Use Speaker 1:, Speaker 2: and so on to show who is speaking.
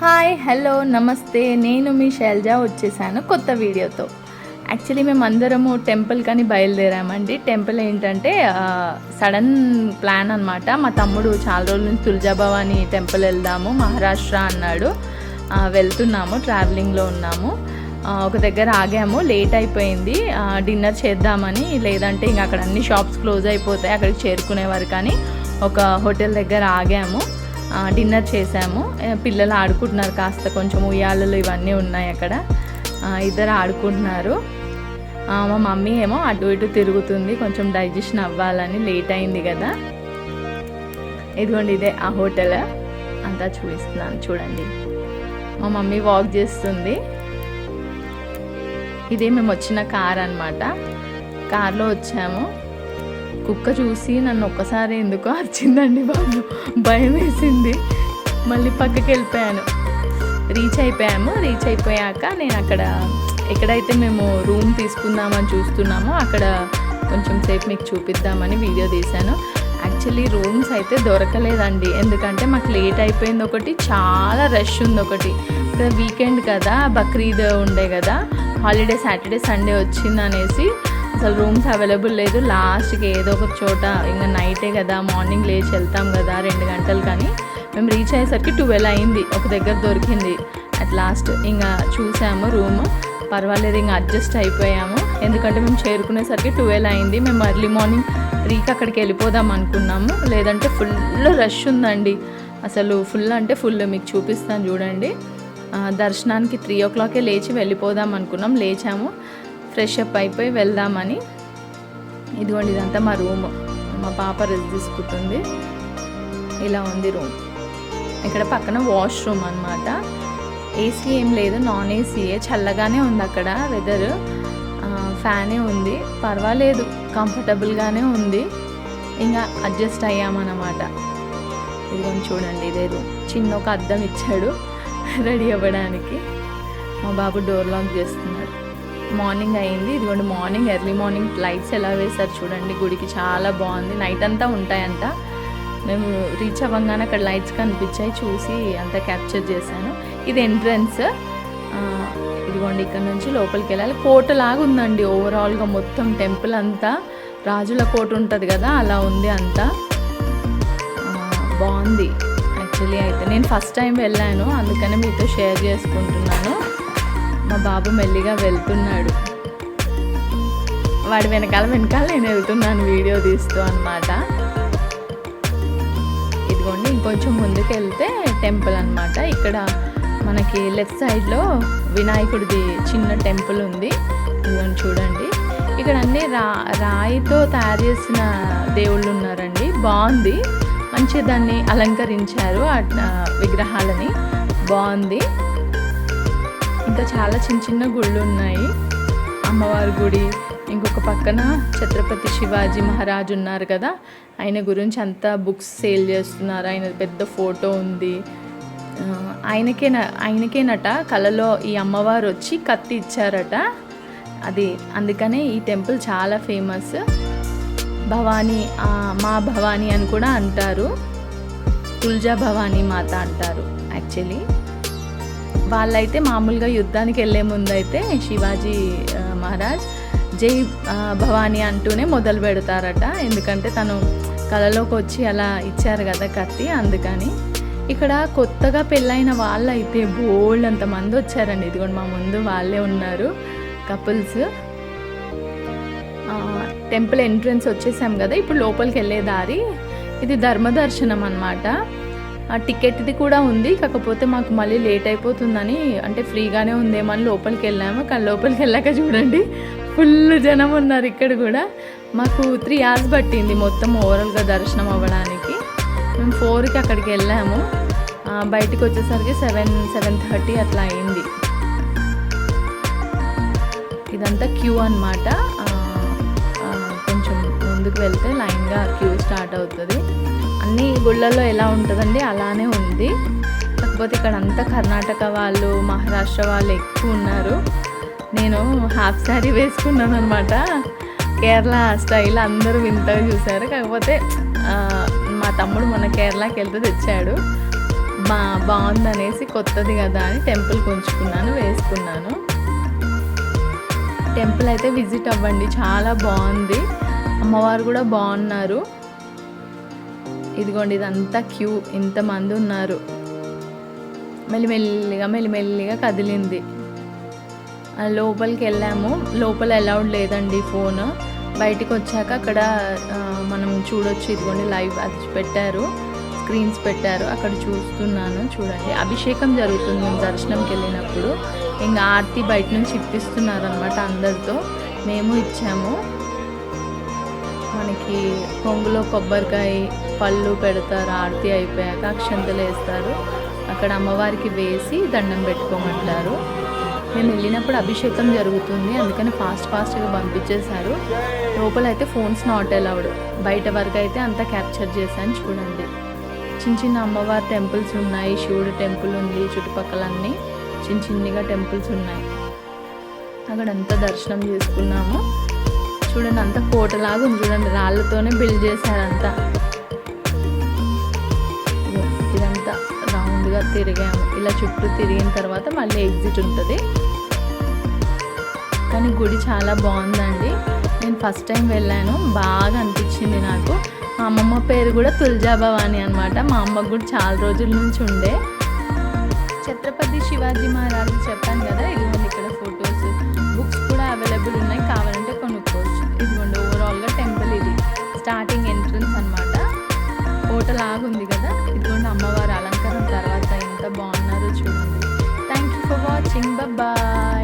Speaker 1: Hi hello నమస్తే, నేను మీ శైలజ వచ్చేసాను కొత్త వీడియోతో. యాక్చువల్లీ మేము అందరము టెంపుల్ కానీ బయలుదేరామండి. టెంపుల్ ఏంటంటే సడన్ ప్లాన్ అనమాట. మా తమ్ముడు చాలా రోజుల నుంచి తులజాభవాని టెంపుల్ వెళ్దాము మహారాష్ట్ర అన్నాడు. వెళ్తున్నాము, ట్రావెలింగ్లో ఉన్నాము. ఒక దగ్గర ఆగాము, లేట్ అయిపోయింది. డిన్నర్ చేద్దామని, లేదంటే ఇంక అక్కడ అన్ని షాప్స్ క్లోజ్ అయిపోతాయి అక్కడికి చేరుకునేవారు, కానీ ఒక హోటల్ దగ్గర ఆగాము, డిన్నర్ చేసాము. పిల్లలు ఆడుకుంటున్నారు, కాస్త కొంచెం ఉయ్యాలలు ఇవన్నీ ఉన్నాయి అక్కడ, ఇద్దరు ఆడుకుంటున్నారు. మా మమ్మీ ఏమో అటు ఇటు తిరుగుతుంది, కొంచెం డైజెషన్ అవ్వాలని, లేట్ అయింది కదా. ఇదిగోండి, ఇదే ఆ హోటల్, అంతా చూపిస్తున్నాను చూడండి. మా మమ్మీ వాక్ చేస్తుంది. ఇదే మేము వచ్చిన కార్ అన్నమాట. కార్లో వచ్చాము. కుక్క చూసి నన్ను ఒక్కసారి ఎందుకో అరిచిందండి బాబు, భయం వేసింది. మళ్ళీ పక్కకి వెళ్ళిపోయాను. రీచ్ అయిపోయాక నేను అక్కడ ఎక్కడైతే మేము రూమ్ తీసుకుందామని చూస్తున్నామో అక్కడ కొంచెం సేపు మీకు చూపిద్దామని వీడియో తీశాను. యాక్చువల్లీ రూమ్స్ అయితే దొరకలేదండి, ఎందుకంటే మాకు లేట్ అయిపోయింది ఒకటి, చాలా రష్ ఉంది ఒకటి. ఇక్కడ వీకెండ్ కదా, బక్రీద్ ఉండే కదా, హాలిడే సాటర్డే సండే వచ్చింది అనేసి అసలు రూమ్స్ అవైలబుల్ లేదు. లాస్ట్కి ఏదో ఒక చోట, ఇంకా నైటే కదా, మార్నింగ్ లేచి వెళ్తాం కదా 2 గంటలు, కానీ మేము రీచ్ అయ్యేసరికి 12 అయింది. ఒక దగ్గర దొరికింది అట్ లాస్ట్. ఇంకా చూసాము రూమ్, పర్వాలేదు, ఇంకా అడ్జస్ట్ అయిపోయాము. ఎందుకంటే మేము చేరుకునేసరికి 12 అయింది. మేము ఎర్లీ మార్నింగ్ 3కి అక్కడికి వెళ్ళిపోదాం అనుకున్నాము, లేదంటే ఫుల్ రష్ ఉందండి. అసలు ఫుల్ అంటే ఫుల్, మీకు చూపిస్తాను చూడండి. దర్శనానికి 3 o'clockకే లేచి వెళ్ళిపోదాం అనుకున్నాం. లేచాము, ఫ్రెష్ అప్ అయిపోయి వెళ్దామని. ఇదిగోండి, ఇదంతా మా రూమ్. మా పాప రెస్ట్ తీసుకుంటుంది. ఇలా ఉంది రూమ్. ఇక్కడ పక్కన వాష్రూమ్ అన్నమాట. ఏసీ ఏం లేదు, నాన్ ఏసీయే. చల్లగానే ఉంది అక్కడ వెదర్, ఫ్యానే ఉంది, పర్వాలేదు, కంఫర్టబుల్గానే ఉంది. ఇంకా అడ్జస్ట్ అయ్యామన్నమాట. ఇదిగోండి చూడండి, ఇదే రూమ్. చిన్న ఒక అద్దం ఇచ్చాడు రెడీ అవ్వడానికి. మా బాబు డోర్ లాక్ చేస్తున్నాడు. మార్నింగ్ అయింది. ఇదిగోండి, మార్నింగ్ ఎర్లీ మార్నింగ్ లైట్స్ ఎలా వేశారు చూడండి. గుడికి చాలా బాగుంది. నైట్ అంతా ఉంటాయంట. మేము రీచ్ అవ్వగానే అక్కడ లైట్స్ కనిపించాయి, చూసి అంతా క్యాప్చర్ చేశాను. ఇది ఎంట్రన్స్. ఇదిగోండి, ఇక్కడ నుంచి లోపలికి వెళ్ళాలి. కోట లాగా ఉందండి ఓవరాల్గా మొత్తం. టెంపుల్ అంతా రాజుల కోట ఉంటుంది కదా, అలా ఉంది అంతా. బాగుంది యాక్చువల్లీ. అయితే నేను ఫస్ట్ టైం వెళ్ళాను, అందుకనే మీతో షేర్ చేసుకుంటున్నాను. మా బాబు మెల్లిగా వెళ్తున్నాడు, వాడి వెనకాల నేను వెళ్తున్నాను వీడియో తీస్తూ అన్నమాట. ఇదిగోండి, ఇంకొంచెం ముందుకు వెళ్తే టెంపుల్ అన్నమాట. ఇక్కడ మనకి లెఫ్ట్ సైడ్లో వినాయకుడిది చిన్న టెంపుల్ ఉంది. ఇదిగోండి చూడండి, ఇక్కడ అన్నీ రాయితో తయారు చేసిన దేవుళ్ళు ఉన్నారండి. బాగుంది, మంచిగా దాన్ని అలంకరించారు విగ్రహాలని, బాగుంది. ఇంకా చాలా చిన్న చిన్న గుళ్ళు ఉన్నాయి. అమ్మవారి గుడి, ఇంకొక పక్కన ఛత్రపతి శివాజీ మహారాజ్ ఉన్నారు కదా, ఆయన గురించి అంతా బుక్స్ సేల్ చేస్తున్నారు. ఆయన పెద్ద ఫోటో ఉంది. ఆయనకేనట కలలో ఈ అమ్మవారు వచ్చి కత్తి ఇచ్చారట. అది అందుకనే ఈ టెంపుల్ చాలా ఫేమస్. భవానీ, మా భవానీ అని కూడా అంటారు. తులజా భవానీ మాత అంటారు యాక్చువల్లీ. వాళ్ళైతే మామూలుగా యుద్ధానికి వెళ్ళే ముందు అయితే శివాజీ మహారాజ్ జై భవానీ అంటూనే మొదలు పెడతారట. ఎందుకంటే తను కళలోకి వచ్చి అలా ఇచ్చారు కదా కత్తి, అందుకని. ఇక్కడ కొత్తగా పెళ్ళైన వాళ్ళు అయితే బోల్డ్ అంతమంది వచ్చారండి. ఇదిగోండి, మా ముందు వాళ్ళే ఉన్నారు, కపుల్స్. టెంపుల్ ఎంట్రన్స్ వచ్చేసాం కదా, ఇప్పుడు లోపలికి వెళ్ళే దారి. ఇది ధర్మదర్శనం అన్నమాట. టికెట్ది కూడా ఉంది, కాకపోతే మాకు మళ్ళీ లేట్ అయిపోతుందని, అంటే ఫ్రీగానే ఉందేమో అని లోపలికి వెళ్ళాము. కానీ లోపలికి వెళ్ళాక చూడండి, ఫుల్ జనం ఉన్నారు ఇక్కడ కూడా. మాకు 3 hours పట్టింది మొత్తం ఓవరాల్గా దర్శనం అవ్వడానికి. మేము 4కి అక్కడికి వెళ్ళాము, బయటకు వచ్చేసరికి 7-7:30 అట్లా అయింది. ఇదంతా క్యూ అన్నమాట. కొంచెం ముందుకు వెళ్తే లైన్గా క్యూ స్టార్ట్ అవుతుంది. అన్ని గుళ్ళల్లో ఎలా ఉంటుందండి అలానే ఉంది, కాకపోతే ఇక్కడ అంతా కర్ణాటక వాళ్ళు, మహారాష్ట్ర వాళ్ళు ఎక్కువ ఉన్నారు. నేను హాఫ్ శారీ వేసుకున్నాను అనమాట, కేరళ స్టైల్. అందరూ వింతగా చూశారు. కాకపోతే మా తమ్ముడు మొన్న కేరళకి వెళ్తే తెచ్చాడు. బాగుందనేసి కొత్తది కదా అని టెంపుల్కి ఉంచుకున్నాను, వేసుకున్నాను. టెంపుల్ అయితే విజిట్ అవ్వండి, చాలా బాగుంది. అమ్మవారు కూడా బాగున్నారు. ఇదిగోండి ఇదంతా క్యూ, ఇంతమంది ఉన్నారు. మెల్లిమెల్లిగా కదిలింది. లోపలికి వెళ్ళాము. లోపల అలౌడ్ లేదండి ఫోన్. బయటికి వచ్చాక అక్కడ మనం చూడొచ్చు. ఇదిగోండి లైవ్ అది పెట్టారు, స్క్రీన్స్ పెట్టారు, అక్కడ చూస్తున్నాను. చూడండి అభిషేకం జరుగుతుంది మేము దర్శనంకి వెళ్ళినప్పుడు. ఇంకా ఆరతి బయట నుంచి ఇప్పిస్తున్నారు అనమాట అందరితో. మేము ఇచ్చాము. మనకి కొంగులో కొబ్బరికాయ పళ్ళు పెడతారు. ఆరతి అయిపోయాక అక్షంతలు వేస్తారు. అక్కడ అమ్మవారికి వేసి దండం పెట్టుకోమంటారు. మేము వెళ్ళినప్పుడు అభిషేకం జరుగుతుంది, అందుకని ఫాస్ట్గా పంపించేశారు. లోపలైతే ఫోన్స్ నాట్ అలౌడ్. బయట వరకు అయితే అంతా క్యాప్చర్ చేశాను. చూడండి చిన్న అమ్మవారి టెంపుల్స్ ఉన్నాయి. శివుడు టెంపుల్ ఉంది, చుట్టుపక్కలన్నీ చిన్నగా టెంపుల్స్ ఉన్నాయి. అక్కడంతా దర్శనం చేసుకున్నాము. చూడండి అంతా కోటలాగా ఉంది. చూడండి రాళ్ళతోనే బిల్డ్ చేశారంతా. ఇదంతా రౌండ్గా తిరిగాము. ఇలా చుట్టూ తిరిగిన తర్వాత మళ్ళీ ఎగ్జిట్ ఉంటుంది. కానీ గుడి చాలా బాగుందండి. నేను ఫస్ట్ టైం వెళ్ళాను, బాగా అనిపించింది నాకు. మా అమ్మమ్మ పేరు కూడా తుల్జా భవాని అనమాట. మా అమ్మకు కూడా చాలా రోజుల నుంచి ఉండే. ఛత్రపతి శివాజీ మహారాజు చెప్పాను కదా, ఇదిగోండి ఇక్కడ ఫొటోస్, బుక్స్ కూడా అవైలబుల్ ఉన్నాయి, కావాలంటే కొనుక్కోవచ్చు. ఇదిగోండి ఓవరాల్గా టెంపుల్ ఇది. స్టార్టింగ్ ఎంట్రన్స్ అనమాట. కోటలాగుంది కదా. ఇదిగోండి అమ్మవారి అలంకారం తర్వాత ఎంత బాగున్నారో చూడండి. Thank you for watching. Bye.